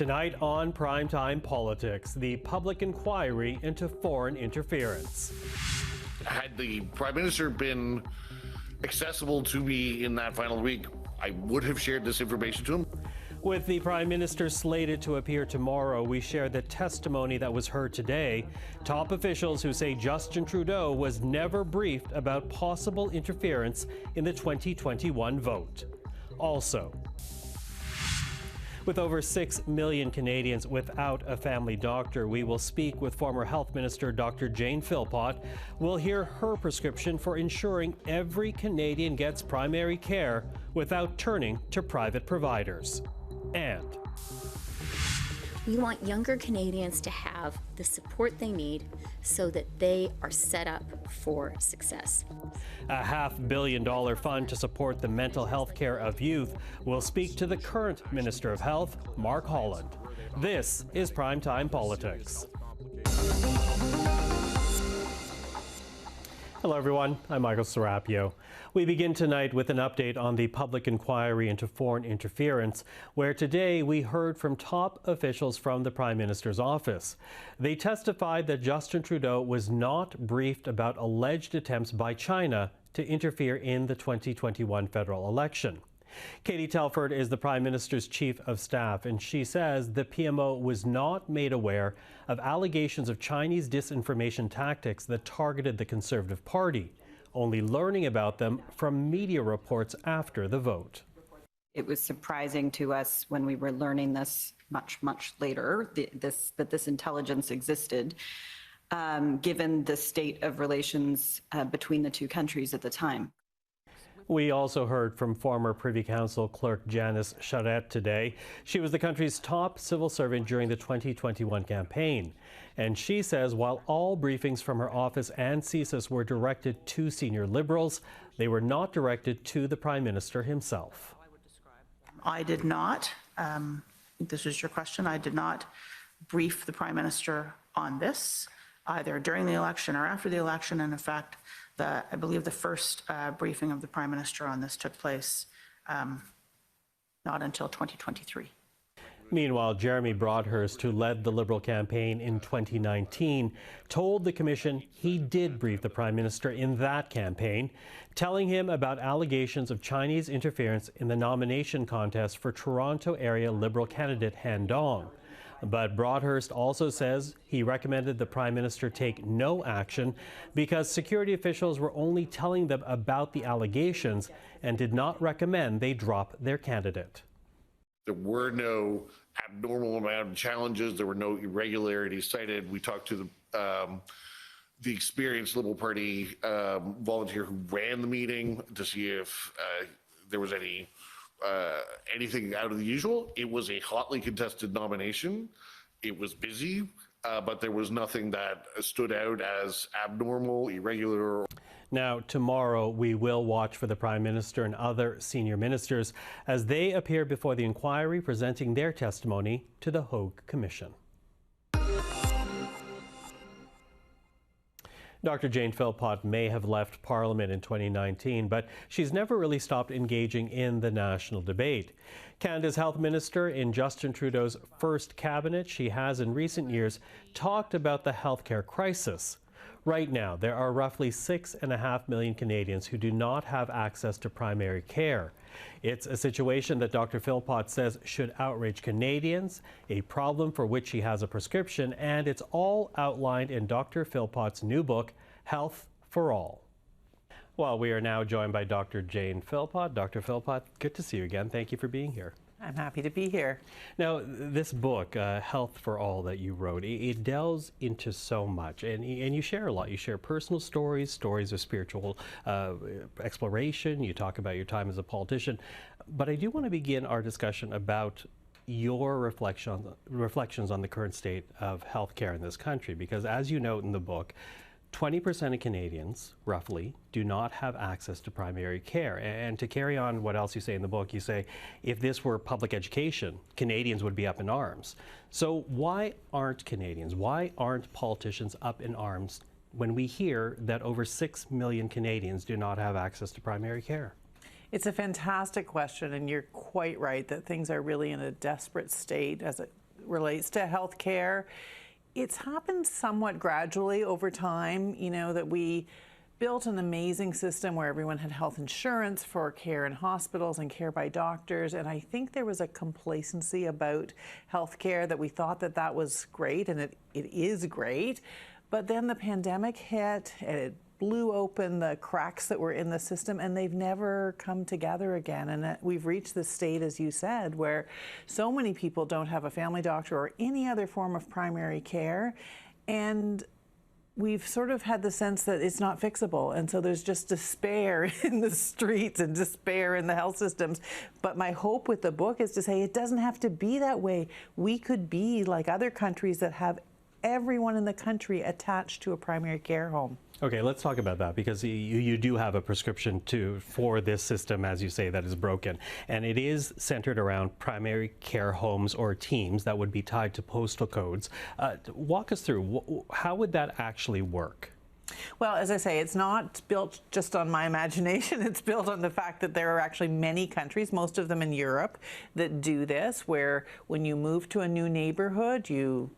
Tonight on Primetime Politics, the public inquiry into foreign interference. Had the Prime Minister been accessible to me in that final week, I would have shared this information to him. With the Prime Minister slated to appear tomorrow, we share the testimony that was heard today. Top officials who say Justin Trudeau was never briefed about possible interference in the 2021 vote. Also, with over 6 million Canadians without a family doctor, we will speak with former Health Minister Dr. Jane Philpott. We'll hear her prescription for ensuring every Canadian gets primary care without turning to private providers. And we want younger Canadians to have the support they need so that they are set up for success. A $500 million fund to support the mental health care of youth. We'll speak to the current Minister of Health, Mark Holland. This is Primetime Politics. Hello everyone, I'm Michael Serapio. We begin tonight with an update on the public inquiry into foreign interference, where today we heard from top officials from the Prime Minister's office. They testified that Justin Trudeau was not briefed about alleged attempts by China to interfere in the 2021 federal election. Katie Telford is the Prime Minister's Chief of Staff, and she says the PMO was not made aware of allegations of Chinese disinformation tactics that targeted the Conservative Party, only learning about them from media reports after the vote. It was surprising to us when we were learning this much later, that this intelligence existed, given the state of relations between the two countries at the time. We also heard from former Privy Council Clerk Janice Charette today. She was the country's top civil servant during the 2021 campaign. And she says while all briefings from her office and CSIS were directed to senior Liberals, they were not directed to the Prime Minister himself. I did not, this is your question, I did not brief the Prime Minister on this, either during the election or after the election. And in fact, I believe the first briefing of the Prime Minister on this took place not until 2023. Meanwhile, Jeremy Broadhurst, who led the Liberal campaign in 2019, told the Commission he did brief the Prime Minister in that campaign, telling him about allegations of Chinese interference in the nomination contest for Toronto area Liberal candidate Han Dong. But Broadhurst also says he recommended the Prime Minister take no action because security officials were only telling them about the allegations and did not recommend they drop their candidate. There were no abnormal amount of challenges. There were no irregularities cited. We talked to the experienced Liberal Party volunteer who ran the meeting to see if there was anything out of the usual. It was a hotly contested nomination. It was busy, but there was nothing that stood out as abnormal, irregular. Now, tomorrow, we will watch for the Prime Minister and other senior ministers as they appear before the inquiry, presenting their testimony to the Hogue Commission. Dr. Jane Philpott may have left Parliament in 2019, but she's never really stopped engaging in the national debate. Canada's Health Minister in Justin Trudeau's first cabinet, she has in recent years talked about the healthcare crisis. Right now, there are roughly 6.5 million Canadians who do not have access to primary care. It's a situation that Dr. Philpott says should outrage Canadians, a problem for which she has a prescription, and it's all outlined in Dr. Philpott's new book, Health for All. Well, we are now joined by Dr. Jane Philpott. Dr. Philpott, good to see you again. Thank you for being here. I'm happy to be here. Now, this book, Health for All, that you wrote, it delves into so much, and you share a lot. You share personal stories, stories of spiritual exploration. You talk about your time as a politician. But I do want to begin our discussion about your reflections on the current state of healthcare in this country, because as you note in the book, 20% of Canadians, roughly, do not have access to primary care. And to carry on what else you say in the book, you say, if this were public education, Canadians would be up in arms. So why aren't Canadians, why aren't politicians up in arms when we hear that over 6 million Canadians do not have access to primary care? It's a fantastic question, and you're quite right that things are really in a desperate state as relates to healthcare. It's happened somewhat gradually over time, you know, that we built an amazing system where everyone had health insurance for care in hospitals and care by doctors. And I think there was a complacency about healthcare that we thought that that was great, and it is great. But then the pandemic hit, and it blew open the cracks that were in the system, and they've never come together again. And we've reached this state, as you said, where so many people don't have a family doctor or any other form of primary care. And we've sort of had the sense that it's not fixable. And so there's just despair in the streets and despair in the health systems. But my hope with the book is to say it doesn't have to be that way. We could be like other countries that have everyone in the country attached to a primary care home. Okay, let's talk about that, because you do have a prescription for this system, as you say, that is broken. And it is centered around primary care homes or teams that would be tied to postal codes. Walk us through, how would that actually work? Well, as I say, it's not built just on my imagination. It's built on the fact that there are actually many countries, most of them in Europe, that do this, where when you move to a new neighborhood, you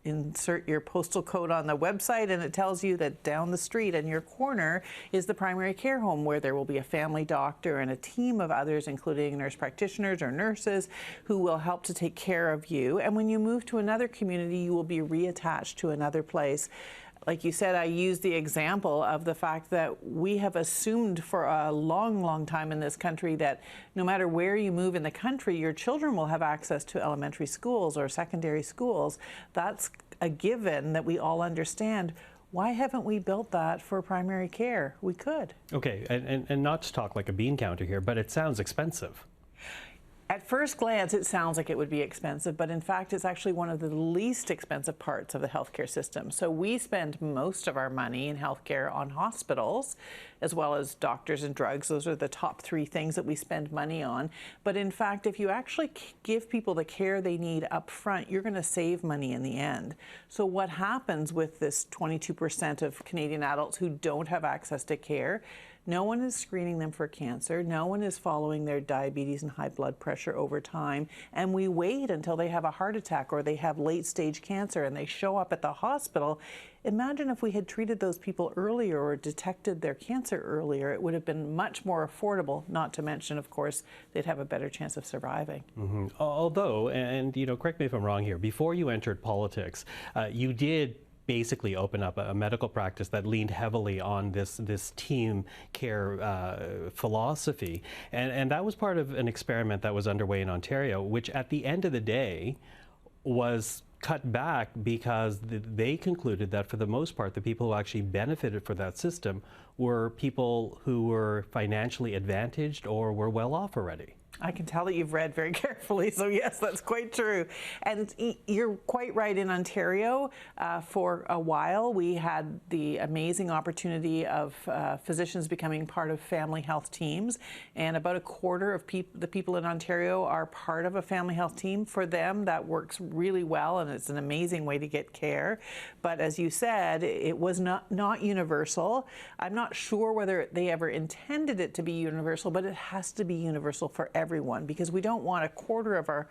insert your postal code on the website, and it tells you that down the street in your corner is the primary care home, where there will be a family doctor and a team of others, including nurse practitioners or nurses, who will help to take care of you. And when you move to another community, you will be reattached to another place. Like you said, I used the example of the fact that we have assumed for a long, long time in this country that no matter where you move in the country, your children will have access to elementary schools or secondary schools. That's a given that we all understand. Why haven't we built that for primary care? We could. Okay, and not to talk like a bean counter here, but it sounds expensive. At first glance, it sounds like it would be expensive, but in fact, it's actually one of the least expensive parts of the healthcare system. So we spend most of our money in healthcare on hospitals, as well as doctors and drugs. Those are the top three things that we spend money on. But in fact, if you actually give people the care they need up front, you're going to save money in the end. So what happens with this 22% of Canadian adults who don't have access to care? No one is screening them for cancer. No one is following their diabetes and high blood pressure over time. And we wait until they have a heart attack or they have late-stage cancer and they show up at the hospital. Imagine if we had treated those people earlier or detected their cancer earlier. It would have been much more affordable, not to mention, of course, they'd have a better chance of surviving. Mm-hmm. Although, and you know, correct me if I'm wrong here, before you entered politics, you did basically open up a medical practice that leaned heavily on this team care philosophy. And that was part of an experiment that was underway in Ontario, which at the end of the day was cut back because they concluded that for the most part, the people who actually benefited from that system were people who were financially advantaged or were well off already. I can tell that you've read very carefully, so yes, that's quite true. And you're quite right. In Ontario, for a while, we had the amazing opportunity of physicians becoming part of family health teams, and about a quarter of the people in Ontario are part of a family health team. For them, that works really well, and it's an amazing way to get care. But as you said, it was not universal. I'm not sure whether they ever intended it to be universal, but it has to be universal for everyone, because we don't want a quarter of our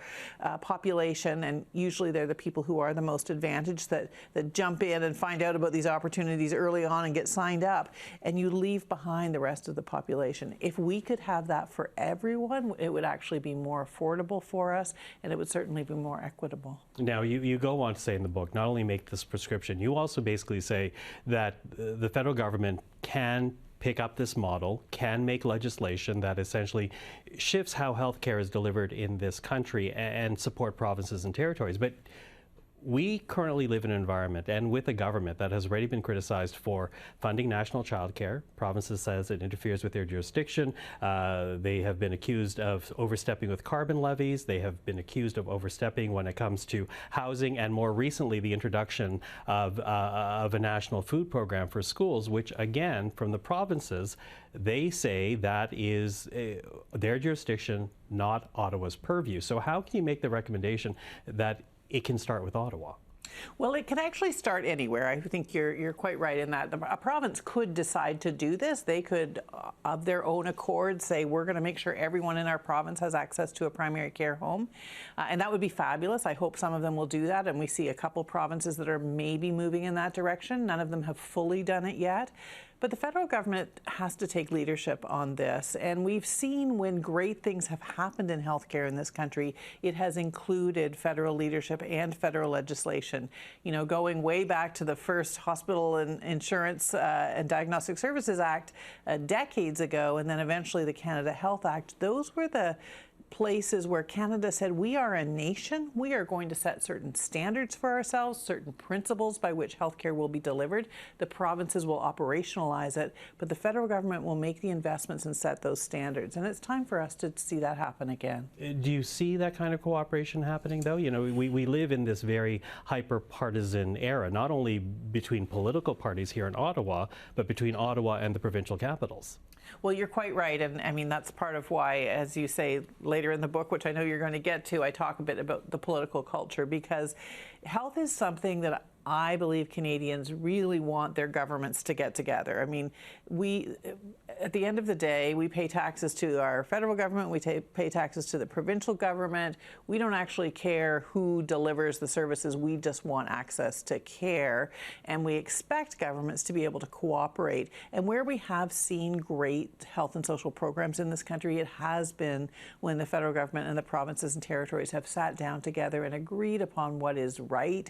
population, and usually they're the people who are the most advantaged, that jump in and find out about these opportunities early on and get signed up, and you leave behind the rest of the population. If we could have that for everyone, it would actually be more affordable for us, and it would certainly be more equitable. Now, you go on to say in the book, not only make this prescription, you also basically say that the federal government can pick up this model, can make legislation that essentially shifts how healthcare is delivered in this country and support provinces and territories. But we currently live in an environment and with a government that has already been criticized for funding national child care. Provinces says it interferes with their jurisdiction. They have been accused of overstepping with carbon levies. They have been accused of overstepping when it comes to housing, and more recently the introduction of a national food program for schools, which again, from the provinces, they say that is their jurisdiction, not Ottawa's purview. So how can you make the recommendation that it can start with Ottawa? Well, it can actually start anywhere. I think you're quite right in that. A province could decide to do this. They could, of their own accord, say, we're going to make sure everyone in our province has access to a primary care home. And that would be fabulous. I hope some of them will do that. And we see a couple provinces that are maybe moving in that direction. None of them have fully done it yet. But the federal government has to take leadership on this. And we've seen when great things have happened in healthcare in this country, it has included federal leadership and federal legislation. You know, going way back to the first Hospital and Insurance and Diagnostic Services Act decades ago, and then eventually the Canada Health Act, those were the places where Canada said, we are a nation. We are going to set certain standards for ourselves, certain principles by which healthcare will be delivered. The provinces will operationalize it, but the federal government will make the investments and set those standards. And it's time for us to see that happen again. Do you see that kind of cooperation happening, though? You know, we live in this very hyper-partisan era, not only between political parties here in Ottawa, but between Ottawa and the provincial capitals. Well, you're quite right. And I mean, that's part of why, as you say later in the book, which I know you're going to get to, I talk a bit about the political culture, because health is something that I believe Canadians really want their governments to get together. I mean, at the end of the day, we pay taxes to our federal government, we pay taxes to the provincial government. We don't actually care who delivers the services, we just want access to care. And we expect governments to be able to cooperate. And where we have seen great health and social programs in this country, it has been when the federal government and the provinces and territories have sat down together and agreed upon what is right,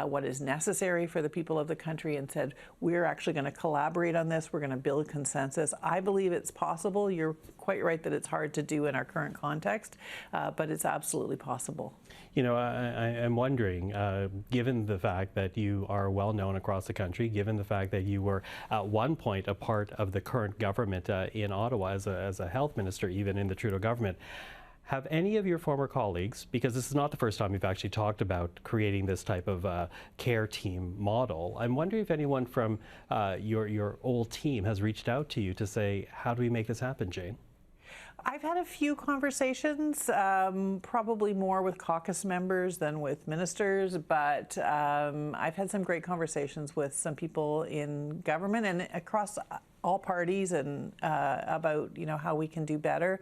what is necessary for the people of the country, and said, we're actually going to collaborate on this, we're going to build consensus. I believe it's possible. You're quite right that it's hard to do in our current context, but it's absolutely possible. You know, I'm wondering, given the fact that you are well known across the country, given the fact that you were at one point a part of the current government in Ottawa as a health minister, even in the Trudeau government, have any of your former colleagues, because this is not the first time you've actually talked about creating this type of care team model, I'm wondering if anyone from your old team has reached out to you to say, how do we make this happen, Jane? I've had a few conversations, probably more with caucus members than with ministers, but I've had some great conversations with some people in government and across all parties, and about, you know, how we can do better.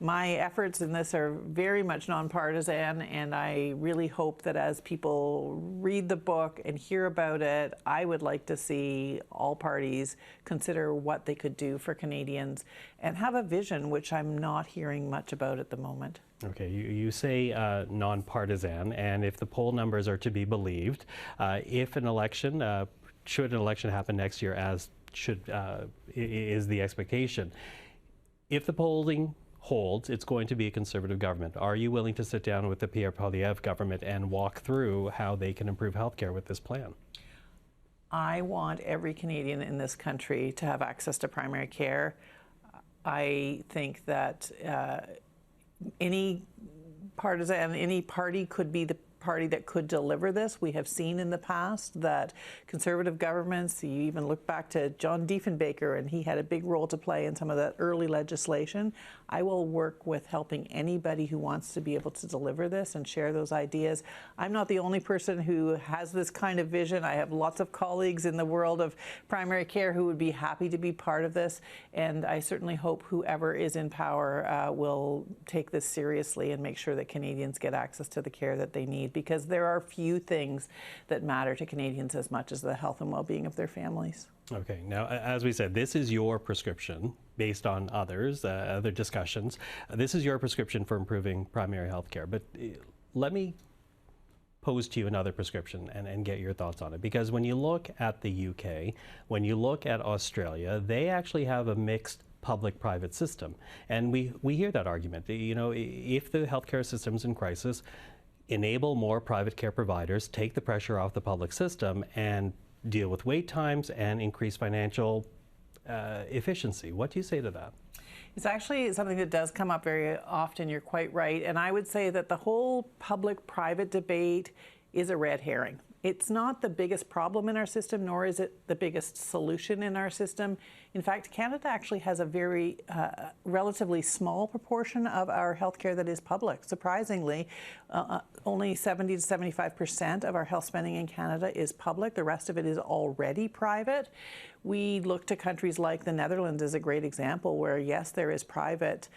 My efforts in this are very much nonpartisan, and I really hope that as people read the book and hear about it, I would like to see all parties consider what they could do for Canadians and have a vision, which I'm not hearing much about at the moment. Okay, you say nonpartisan, and if the poll numbers are to be believed, if an election, should an election happen next year, as is the expectation, if the polling holds, it's going to be a Conservative government. Are you willing to sit down with the Pierre Poilievre government and walk through how they can improve healthcare with this plan? I want every Canadian in this country to have access to primary care. I think that any party could be the party that could deliver this. We have seen in the past that Conservative governments, you even look back to John Diefenbaker, and he had a big role to play in some of that early legislation. I will work with helping anybody who wants to be able to deliver this and share those ideas. I'm not the only person who has this kind of vision. I have lots of colleagues in the world of primary care who would be happy to be part of this, and I certainly hope whoever is in power will take this seriously and make sure that Canadians get access to the care that they need, because there are few things that matter to Canadians as much as the health and well-being of their families. Okay, now, as we said, this is your prescription based on others, other discussions. This is your prescription for improving primary health care. But let me pose to you another prescription and get your thoughts on it. Because when you look at the UK, when you look at Australia, they actually have a mixed public-private system. And we hear that argument. You know, if the healthcare system's in crisis, enable more private care providers, take the pressure off the public system, and deal with wait times and increase financial efficiency. What do you say to that? It's actually something that does come up very often. You're quite right. And I would say that the whole public-private debate is a red herring. It's not the biggest problem in our system, nor is it the biggest solution in our system. In fact, Canada actually has a very relatively small proportion of our healthcare that is public. Surprisingly, only 70 to 75% of our health spending in Canada is public. The rest of it is already private. We look to countries like the Netherlands as a great example where, yes, there is private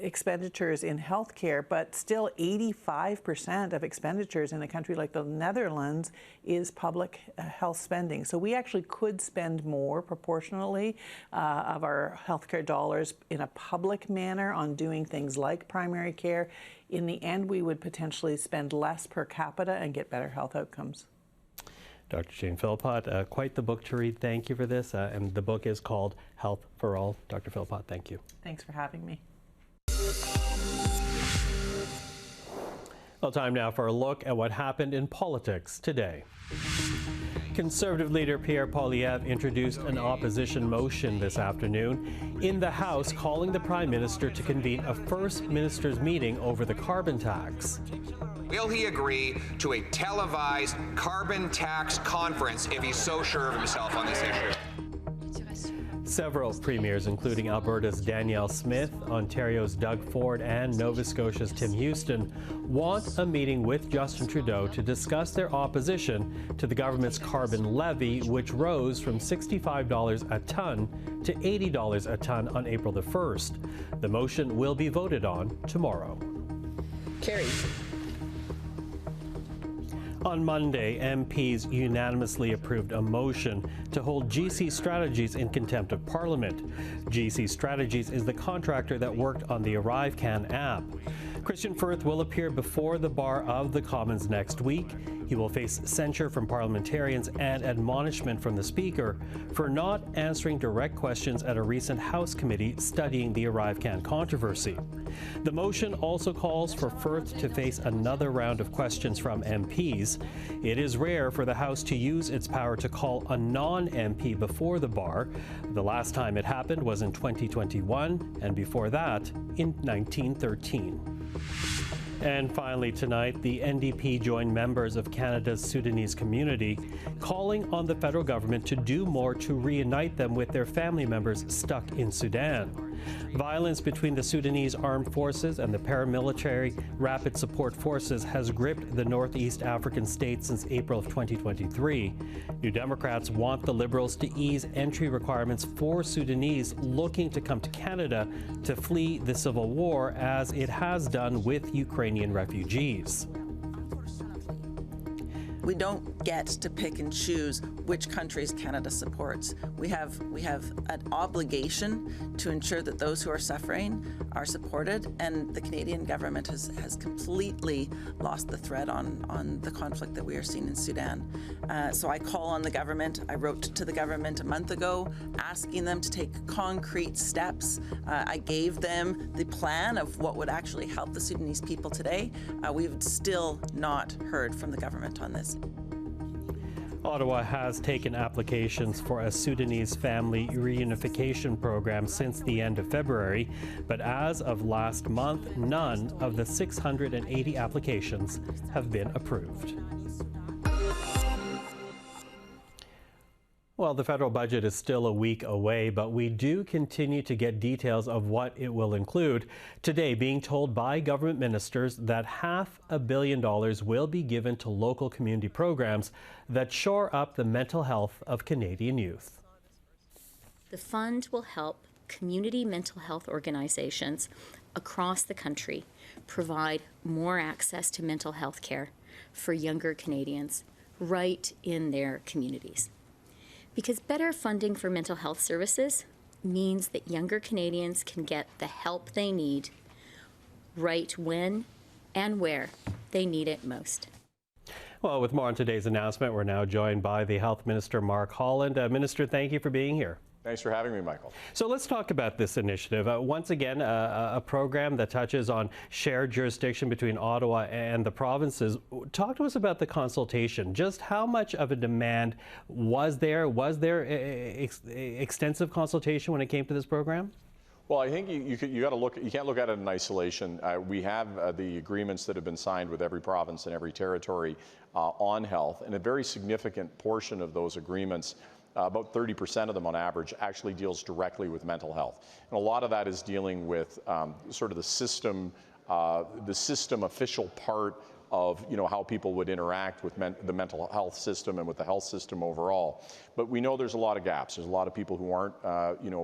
expenditures in healthcare, but still 85% of expenditures in a country like the Netherlands is public health spending. So we actually could spend more proportionally of our healthcare dollars in a public manner on doing things like primary care. In the end, we would potentially spend less per capita and get better health outcomes. Dr. Jane Philpott, quite the book to read. Thank you for this. And the book is called Health for All. Dr. Philpott, thank you. Thanks for having me. Well, time now for a look at what happened in politics today. Conservative leader Pierre Poilievre introduced an opposition motion this afternoon in the House calling the Prime Minister to convene a First Minister's meeting over the carbon tax. Will he agree to a televised carbon tax conference if he's so sure of himself on this issue? Several premiers, including Alberta's Danielle Smith, Ontario's Doug Ford, and Nova Scotia's Tim Houston, want a meeting with Justin Trudeau to discuss their opposition to the government's carbon levy, which rose from $65 a tonne to $80 a tonne on April the 1st. The motion will be voted on tomorrow. Carried. On Monday, MPs unanimously approved a motion to hold GC Strategies in contempt of Parliament. GC Strategies is the contractor that worked on the ArriveCan app. Christian Firth will appear before the bar of the Commons next week. He will face censure from parliamentarians and admonishment from the Speaker for not answering direct questions at a recent House committee studying the ArriveCan controversy. The motion also calls for Firth to face another round of questions from MPs. It is rare for the House to use its power to call a non-MP before the bar. The last time it happened was in 2021, and before that, in 1913. And finally tonight, the NDP joined members of Canada's Sudanese community, calling on the federal government to do more to reunite them with their family members stuck in Sudan. Violence between the Sudanese armed forces and the paramilitary Rapid Support Forces has gripped the Northeast African state since April of 2023. New Democrats want the Liberals to ease entry requirements for Sudanese looking to come to Canada to flee the civil war, as it has done with Ukrainian refugees. We don't get to pick and choose which countries Canada supports. We have an obligation to ensure that those who are suffering are supported, and the Canadian government has completely lost the thread on the conflict that we are seeing in Sudan. So I call on the government. I wrote to the government a month ago asking them to take concrete steps. I gave them the plan of what would actually help the Sudanese people today. We've still not heard from the government on this. Ottawa has taken applications for a Sudanese family reunification program since the end of February, but as of last month, none of the 680 applications have been approved. Well, the federal budget is still a week away, but we do continue to get details of what it will include. Today, being told by government ministers that $500 million will be given to local community programs that shore up the mental health of Canadian youth. The fund will help community mental health organizations across the country provide more access to mental health care for younger Canadians right in their communities. Because better funding for mental health services means that younger Canadians can get the help they need right when and where they need it most. Well, with more on today's announcement, we're now joined by the Health Minister, Mark Holland. Minister, thank you for being here. Thanks for having me, Michael. So let's talk about this initiative. Once again, a program that touches on shared jurisdiction between Ottawa and the provinces. Talk to us about the consultation. Just how much of a demand was there? Was there extensive consultation when it came to this program? Well, I think you got to look. You can't look at it in isolation. We have the agreements that have been signed with every province and every territory on health, and a very significant portion of those agreements, about 30% of them on average, actually deals directly with mental health, and a lot of that is dealing with sort of the system official part of how people would interact with the mental health system and with the health system overall. But we know there's a lot of gaps. There's a lot of people who aren't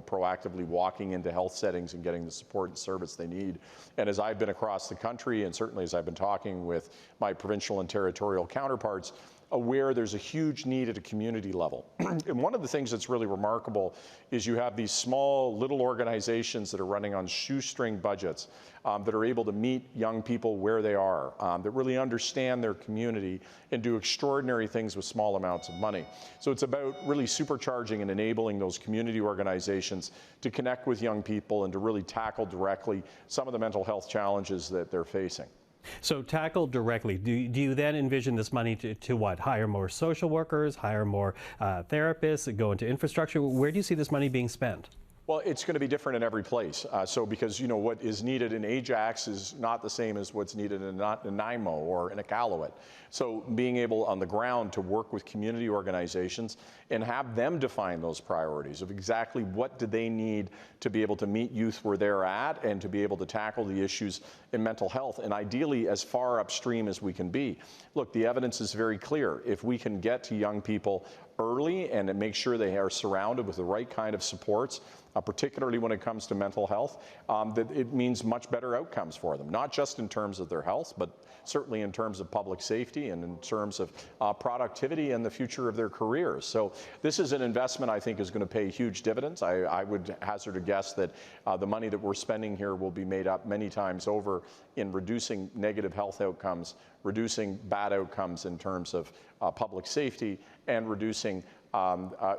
proactively walking into health settings and getting the support and service they need. And as I've been across the country, and certainly as I've been talking with my provincial and territorial counterparts, aware there's a huge need at a community level. And one of the things that's really remarkable is you have these small little organizations that are running on shoestring budgets that are able to meet young people where they are, that really understand their community and do extraordinary things with small amounts of money. So it's about really supercharging and enabling those community organizations to connect with young people and to really tackle directly some of the mental health challenges that they're facing. So tackle directly. Do you then envision this money to what? Hire more social workers, hire more therapists, go into infrastructure? Where do you see this money being spent? Well, it's going to be different in every place. Because what is needed in Ajax is not the same as what's needed in Nanaimo or in Iqaluit. So being able on the ground to work with community organizations and have them define those priorities of exactly what do they need to be able to meet youth where they're at and to be able to tackle the issues in mental health, and ideally as far upstream as we can be. Look, the evidence is very clear. If we can get to young people early and make sure they are surrounded with the right kind of supports, particularly when it comes to mental health, that it means much better outcomes for them, not just in terms of their health, but certainly in terms of public safety and in terms of productivity and the future of their careers. So this is an investment I think is going to pay huge dividends. I would hazard a guess that the money that we're spending here will be made up many times over in reducing negative health outcomes, reducing bad outcomes in terms of public safety, and reducing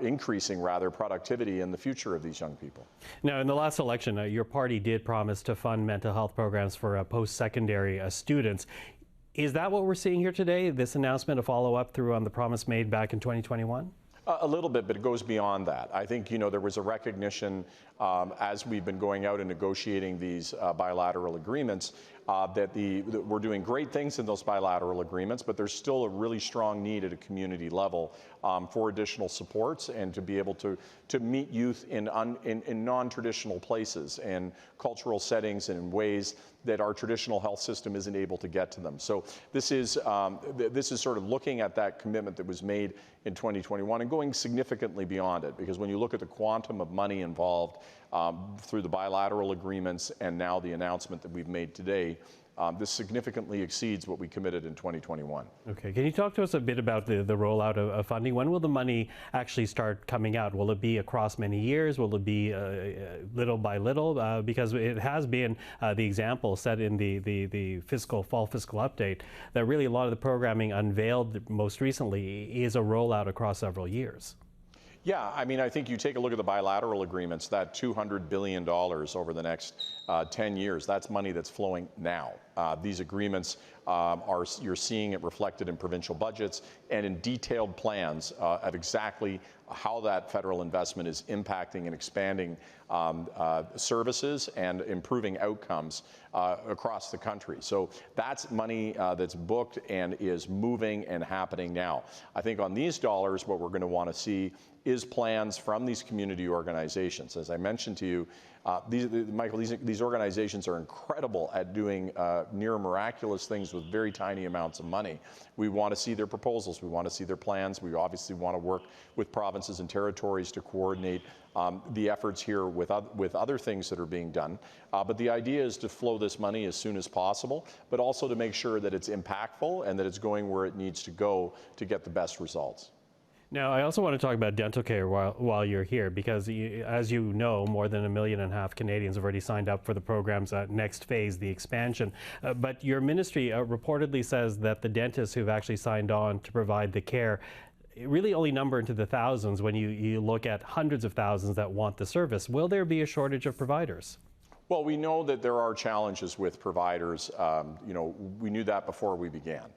increasing productivity in the future of these young people. Now, in the last election, your party did promise to fund mental health programs for post-secondary students. Is that what we're seeing here today, this announcement, a follow-up through on the promise made back in 2021? A little bit, but it goes beyond that. I think, there was a recognition as we've been going out and negotiating these bilateral agreements that we're doing great things in those bilateral agreements, but there's still a really strong need at a community level for additional supports and to be able to meet youth in non-traditional places and cultural settings and in ways that our traditional health system isn't able to get to them. So this is sort of looking at that commitment that was made in 2021 and going significantly beyond it, because when you look at the quantum of money involved through the bilateral agreements and now the announcement that we've made today, this significantly exceeds what we committed in 2021. Okay, can you talk to us a bit about the rollout of funding? When will the money actually start coming out? Will it be across many years? Will it be little by little? Because it has been the example set in the fall fiscal update that really a lot of the programming unveiled most recently is a rollout across several years. Yeah, I mean, I think you take a look at the bilateral agreements, that $200 billion over the next 10 years, that's money that's flowing now. These agreements you're seeing it reflected in provincial budgets and in detailed plans of exactly how that federal investment is impacting and expanding services and improving outcomes across the country. So that's money that's booked and is moving and happening now. I think on these dollars, what we're going to want to see is plans from these community organizations. As I mentioned to you, Michael, these organizations are incredible at doing near miraculous things with very tiny amounts of money. We want to see their proposals. We want to see their plans. We obviously want to work with provinces and territories to coordinate the efforts here with other things that are being done. But the idea is to flow this money as soon as possible, but also to make sure that it's impactful and that it's going where it needs to go to get the best results. Now, I also want to talk about dental care while you're here, because as you know, more than 1.5 million Canadians have already signed up for the program's next phase, the expansion. But your ministry reportedly says that the dentists who've actually signed on to provide the care really only number into the thousands when you look at hundreds of thousands that want the service. Will there be a shortage of providers? Well, we know that there are challenges with providers. We knew that before we began.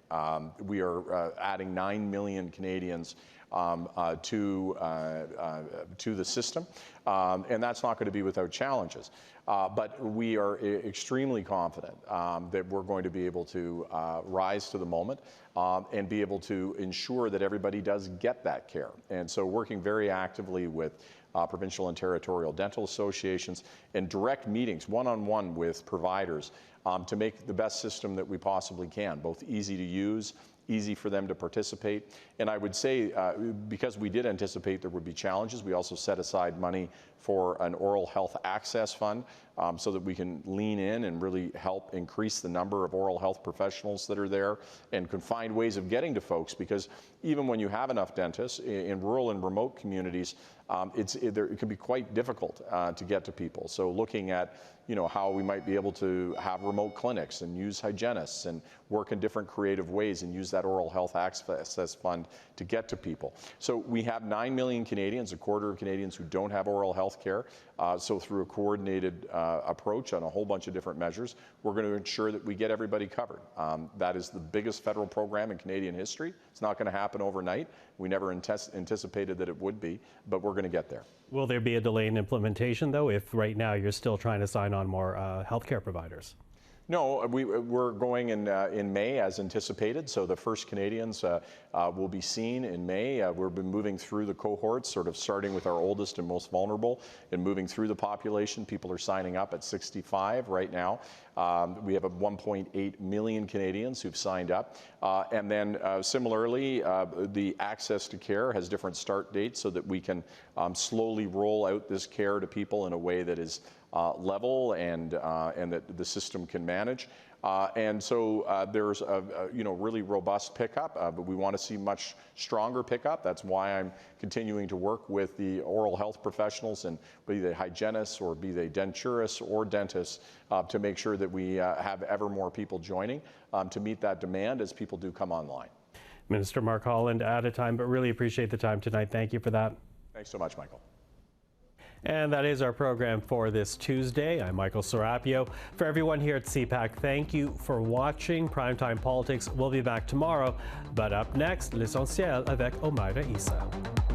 We are adding 9 million Canadians to the system, and that's not going to be without challenges. But we are extremely confident that we're going to be able to rise to the moment and be able to ensure that everybody does get that care. And so working very actively with provincial and territorial dental associations and direct meetings, one-on-one with providers to make the best system that we possibly can, both easy to use, easy for them to participate. And I would say, because we did anticipate there would be challenges, we also set aside money for an oral health access fund so that we can lean in and really help increase the number of oral health professionals that are there and can find ways of getting to folks, because even when you have enough dentists in rural and remote communities, it can be quite difficult to get to people. So looking at how we might be able to have remote clinics and use hygienists and work in different creative ways and use that oral health access fund to get to people. So we have 9 million Canadians, a quarter of Canadians who don't have oral health care. So through a coordinated approach on a whole bunch of different measures, we're going to ensure that we get everybody covered. That is the biggest federal program in Canadian history. It's not going to happen overnight. We never anticipated that it would be, but we're going to get there. Will there be a delay in implementation, though, if right now you're still trying to sign on more healthcare providers? No, we're going in May as anticipated. So the first Canadians will be seen in May. We've been moving through the cohorts, sort of starting with our oldest and most vulnerable and moving through the population. People are signing up at 65 right now. We have 1.8 million Canadians who've signed up. And then similarly, the access to care has different start dates so that we can slowly roll out this care to people in a way that is level and that the system can manage. And so there's a really robust pickup, but we want to see much stronger pickup. That's why I'm continuing to work with the oral health professionals, and be they hygienists or be they denturists or dentists, to make sure that we have ever more people joining to meet that demand as people do come online. Minister Mark Holland, out of time, but really appreciate the time tonight. Thank you for that. Thanks so much, Michael. And that is our program for this Tuesday. I'm Michael Serapio. For everyone here at CPAC, thank you for watching Primetime Politics. We'll be back tomorrow, but up next, L'Essentiel avec Omaira Issa.